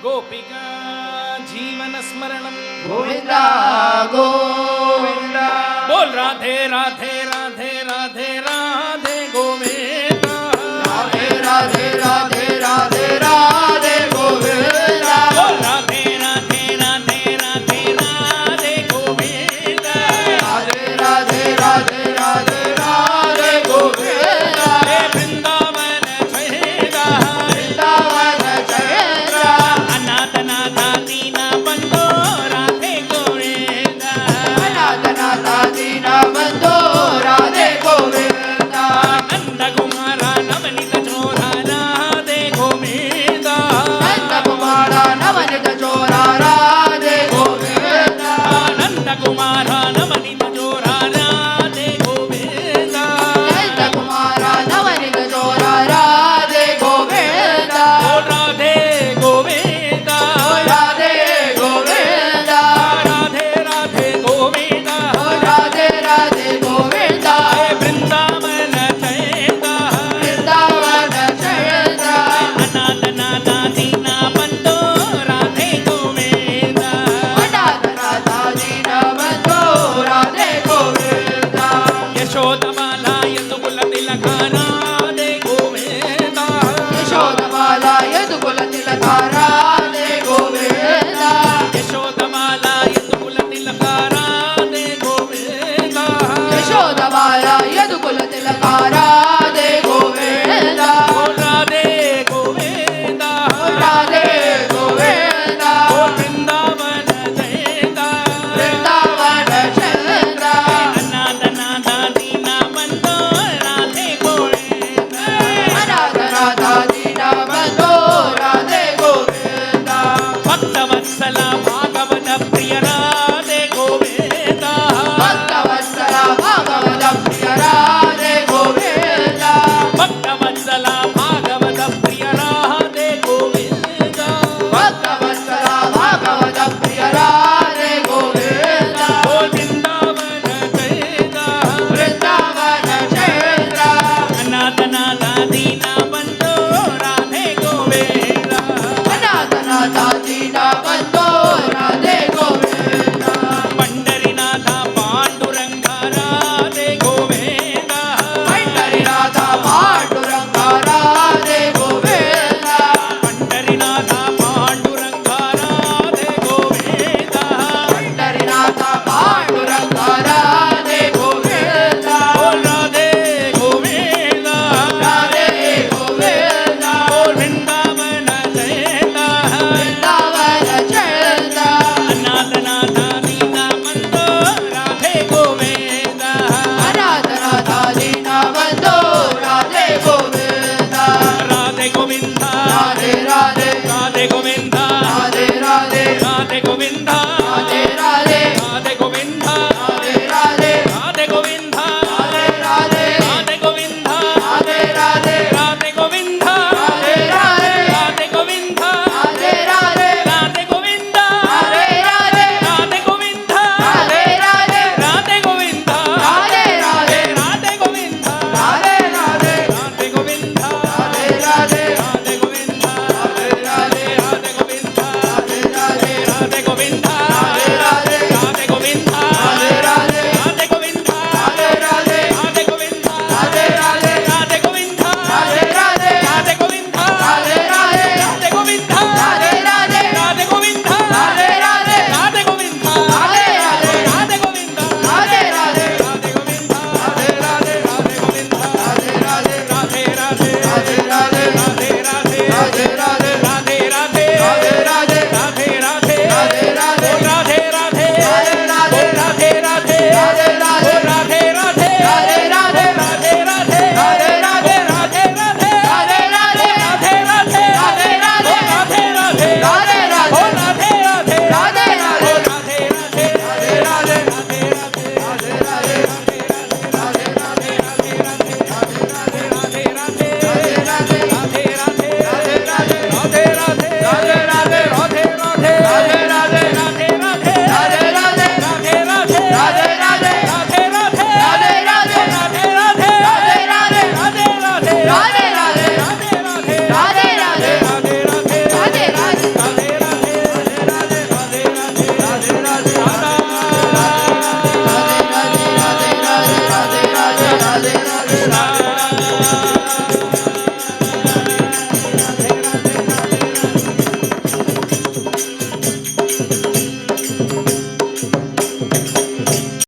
गोपिका जीवन स्मरणम गोविंदा गोविंदा बोल राधे राधे राधे राधे राधे गोविंदा राधे राधे राधे राधे राधे गोविंदा बोल राधे राधे राधे राधे राधे गोविंदा राधे राधे राधे राधे राधे गोविंदा हे वृंदावन छेदा वृंदावन चैत्रा अनाथ नाथा दीना बंदो राधे गोविंदा अनाथ नाथा दीना बंधो राधे गोविंदा नंद कुमारा नवनीत चोरा राधे गोविंदा नंद कुमारा नवनीत चोरा राधे गोविंदा नंद कुमारा नवनीत चोरा राधे गोविंदा नंद कुमारा नवनीत चोरा राधे गोविंदा राधे गोविंदा राधे गोविंदा राधे राधे गोविंदा राधे राधे गोविंदा वृंदावन चैदा वृंदावन चैत्रा अनाथ नाथा दीना बंदो राधे गोविंदा अनाथ नाथा दीना बंधो राधे गोविंदा यशोदमाला यदुकुल तिलका राधे गोविंदा यशोदमाला यदुकुल तिलका राधे गोविंदा यशोदमाला यदुकुल तिलका राधे गोविंदा यशोदमाला यदुकुल तिलका राधे गोविंदा राधे गोविंदा राधे गोविंदा वृंदावन चैदा वृंदावन चैत्रा अनाथ नाथा दीना बंदो राधे गोविंदा अनाथ नाथा दीना बंधो राधे गोविंदा भक्तवत्सला